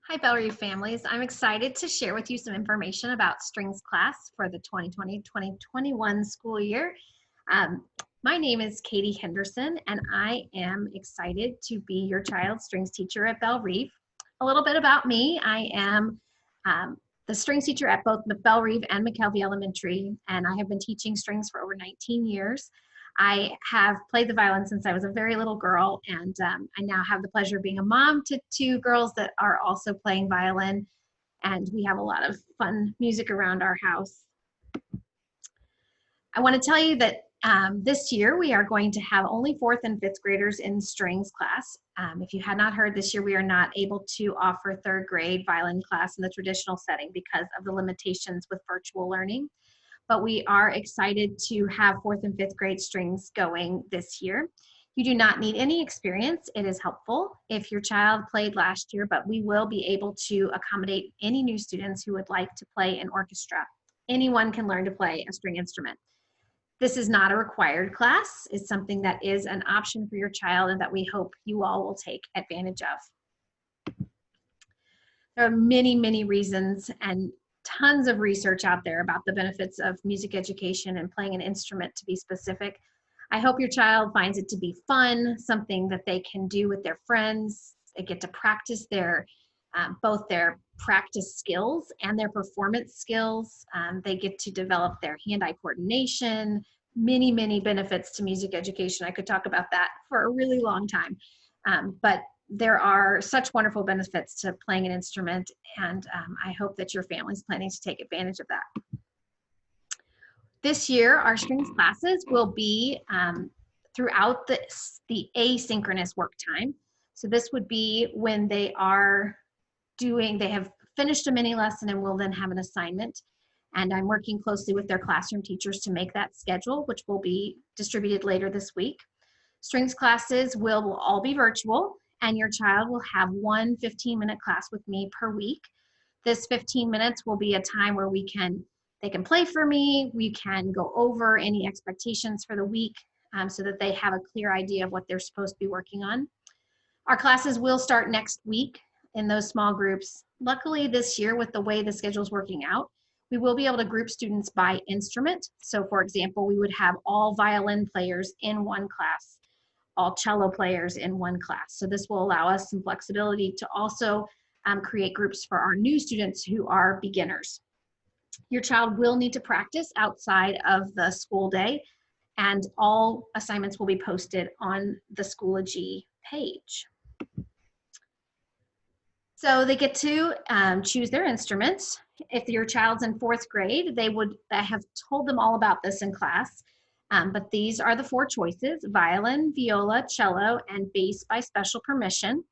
Hi, Bell Reef families. I'm excited to share with you some information about strings class for the 2020-2021 school year. My name is Katie Henderson, and I am excited to be your child's strings teacher at Bell Reef. A little bit about me. I am the strings teacher at both Bell Reef and McKelvey Elementary, and I have been teaching strings for over 19 years. I have played the violin since I was a very little girl, and I now have the pleasure of being a mom to two girls that are also playing violin, and we have a lot of fun music around our house. I want to tell you that this year we are going to have only 4th and 5th graders in strings class. If you had not heard, this year we are not able to offer 3rd grade violin class in the traditional setting because of the limitations with virtual learning. But we are excited to have 4th and 5th grade strings going this year. You do not need any experience. It is helpful if your child played last year, but we will be able to accommodate any new students who would like to play an orchestra. Anyone can learn to play a string instrument. This is not a required class. It's something that is an option for your child and that we hope you all will take advantage of. There are many, many reasons and tons of research out there about the benefits of music education and playing an instrument, to be specific. I hope your child finds it to be fun, something that they can do with their friends. They get to practice both their practice skills and their performance skills. They get to develop their hand-eye coordination, many, many benefits to music education. I could talk about that for a really long time, but there are such wonderful benefits to playing an instrument, and I hope that your family's planning to take advantage of that. This year, our strings classes will be throughout the asynchronous work time. So this would be when they have finished a mini lesson and will then have an assignment. And I'm working closely with their classroom teachers to make that schedule, which will be distributed later this week. Strings classes will all be virtual, and your child will have one 15-minute class with me per week. This 15 minutes will be a time where they can play for me. We can go over any expectations for the week so that they have a clear idea of what they're supposed to be working on. Our classes will start next week in those small groups. Luckily this year, with the way the schedule is working out, we will be able to group students by instrument. So for example, we would have all violin players in one class, all cello players in one class. So this will allow us some flexibility to also create groups for our new students who are beginners. Your child will need to practice outside of the school day, and all assignments will be posted on the Schoology page. So they get to choose their instruments. If your child's in 4th grade, I have told them all about this in class, but these are the 4 choices: violin, viola, cello, and bass by special permission.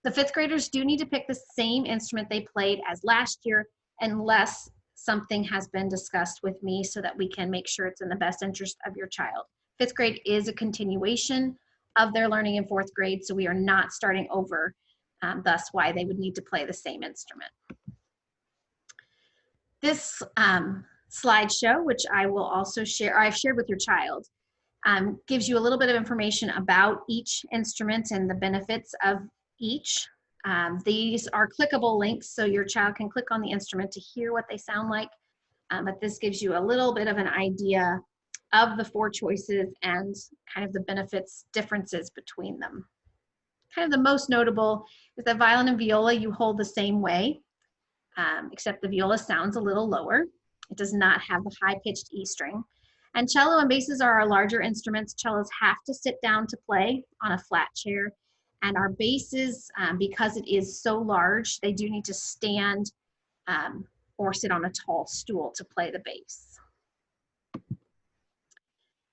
The 5th graders do need to pick the same instrument they played as last year unless something has been discussed with me so that we can make sure it's in the best interest of your child. 5th grade is a continuation of their learning in 4th grade, so we are not starting over, thus why they would need to play the same instrument. This slideshow, which I will also share, or I've shared with your child, gives you a little bit of information about each instrument and the benefits of each. These are clickable links, so your child can click on the instrument to hear what they sound like, but this gives you a little bit of an idea of the 4 choices and kind of the benefits differences between them. Kind of the most notable is that violin and viola you hold the same way, except the viola sounds a little lower. It does not have the high-pitched E string. And cello and basses are our larger instruments. Cellos have to sit down to play on a flat chair. And our basses, because it is so large, they do need to stand or sit on a tall stool to play the bass.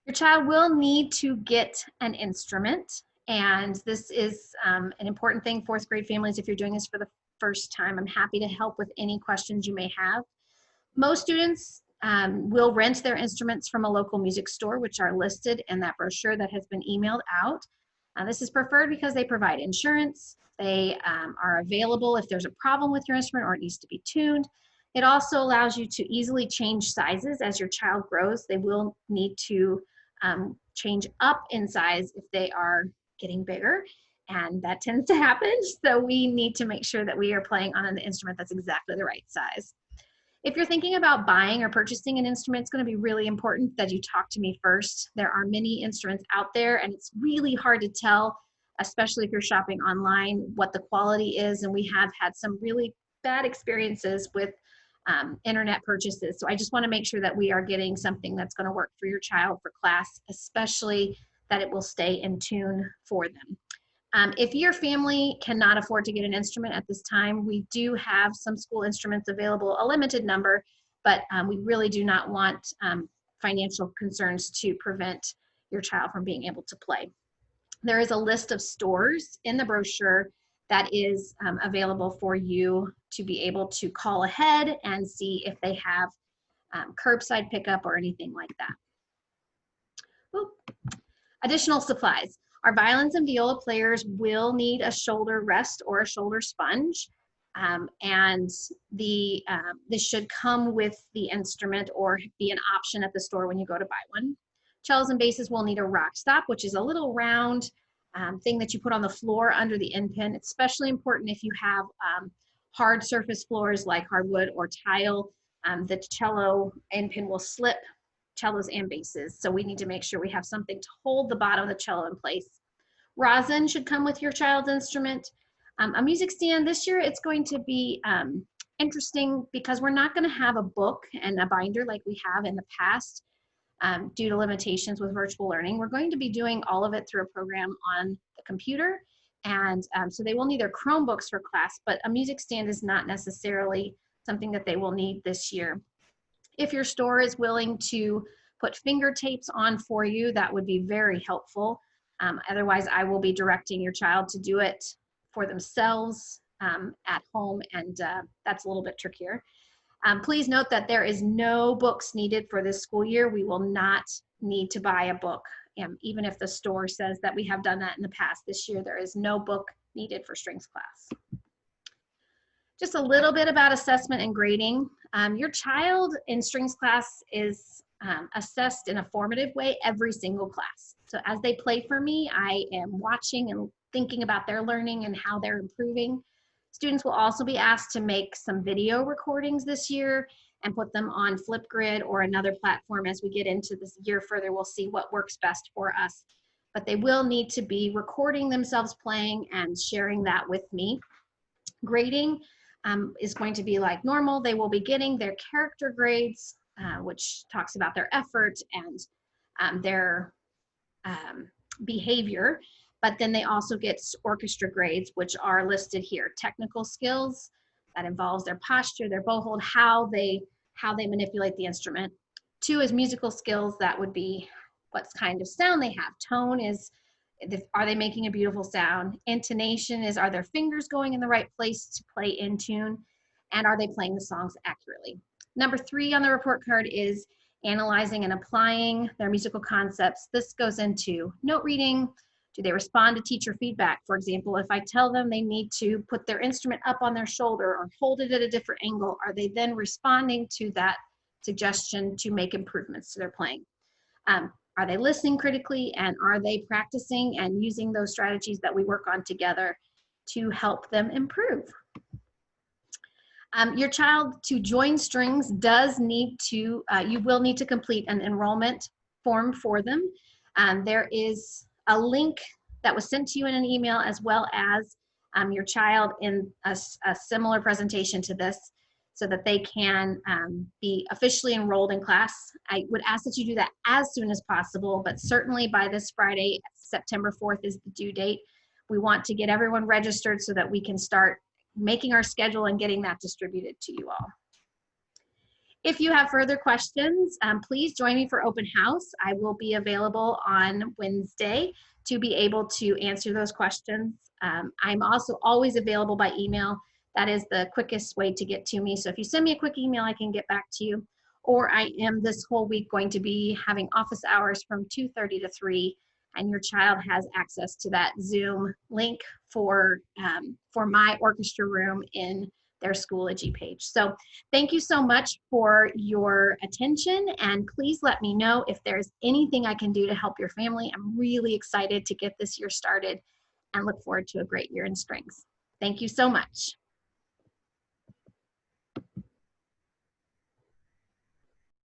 Your child will need to get an instrument, and this is an important thing, 4th grade families. If you're doing this for the first time, I'm happy to help with any questions you may have. Most students will rent their instruments from a local music store, which are listed in that brochure that has been emailed out. This is preferred because they provide insurance. They are available if there's a problem with your instrument or it needs to be tuned. It also allows you to easily change sizes as your child grows. They will need to change up in size if they are getting bigger. and that tends to happen. So we need to make sure that we are playing on an instrument that's exactly the right size. If you're thinking about buying or purchasing an instrument, it's going to be really important that you talk to me first. There are many instruments out there, and it's really hard to tell, especially if you're shopping online, what the quality is. And we have had some really bad experiences with internet purchases. So I just want to make sure that we are getting something that's going to work for your child for class, especially that it will stay in tune for them. If your family cannot afford to get an instrument at this time, we do have some school instruments available, a limited number, but we really do not want financial concerns to prevent your child from being able to play. There is a list of stores in the brochure that is available for you to be able to call ahead and see if they have curbside pickup or anything like that. Oop. Additional supplies. Our violins and viola players will need a shoulder rest or a shoulder sponge, and this should come with the instrument or be an option at the store when you go to buy one. Cellos and basses will need a rock stop, which is a little round thing that you put on the floor under the end pin. It's especially important if you have hard surface floors like hardwood or tile. The cello end pin will slip, cellos and basses. So we need to make sure we have something to hold the bottom of the cello in place. Rosin should come with your child's instrument. A music stand this year, it's going to be interesting because we're not going to have a book and a binder like we have in the past due to limitations with virtual learning. We're going to be doing all of it through a program on the computer. And so they will need their Chromebooks for class, but a music stand is not necessarily something that they will need this year. If your store is willing to put finger tapes on for you, that would be very helpful. Otherwise, I will be directing your child to do it for themselves at home, and that's a little bit trickier. Please note that there is no books needed for this school year. We will not need to buy a book, even if the store says that we have done that in the past. This year, there is no book needed for strings class. Just a little bit about assessment and grading. Your child in strings class is assessed in a formative way every single class. So as they play for me, I am watching and thinking about their learning and how they're improving. Students will also be asked to make some video recordings this year and put them on Flipgrid or another platform. As we get into this year further, we'll see what works best for us. But they will need to be recording themselves playing and sharing that with me. Grading is going to be like normal. They will be getting their character grades, which talks about their effort and their behavior, but then they also get orchestra grades, which are listed here. Technical skills, that involves their posture, their bow hold, how they manipulate the instrument. 2 is musical skills, that would be what kind of sound they have. Tone is, are they making a beautiful sound? Intonation is, are their fingers going in the right place to play in tune? And are they playing the songs accurately? Number 3 on the report card is analyzing and applying their musical concepts. This goes into note reading. Do they respond to teacher feedback? For example, if I tell them they need to put their instrument up on their shoulder or hold it at a different angle, are they then responding to that suggestion to make improvements to their playing? Are they listening critically, and are they practicing and using those strategies that we work on together to help them improve? Your child, to join strings, does need to, you will need to complete an enrollment form for them. There is a link that was sent to you in an email, as well as your child in a similar presentation to this, so that they can be officially enrolled in class. I would ask that you do that as soon as possible, but certainly by this Friday, September 4th is the due date. We want to get everyone registered so that we can start making our schedule and getting that distributed to you all. If you have further questions, please join me for open house. I will be available on Wednesday to be able to answer those questions. I'm also always available by email. That is the quickest way to get to me. So if you send me a quick email, I can get back to you. Or I am this whole week going to be having office hours from 2:30 to 3, and your child has access to that Zoom link for my orchestra room in their Schoology page. So thank you so much for your attention, and please let me know if there's anything I can do to help your family. I'm really excited to get this year started, and look forward to a great year in strings. Thank you so much.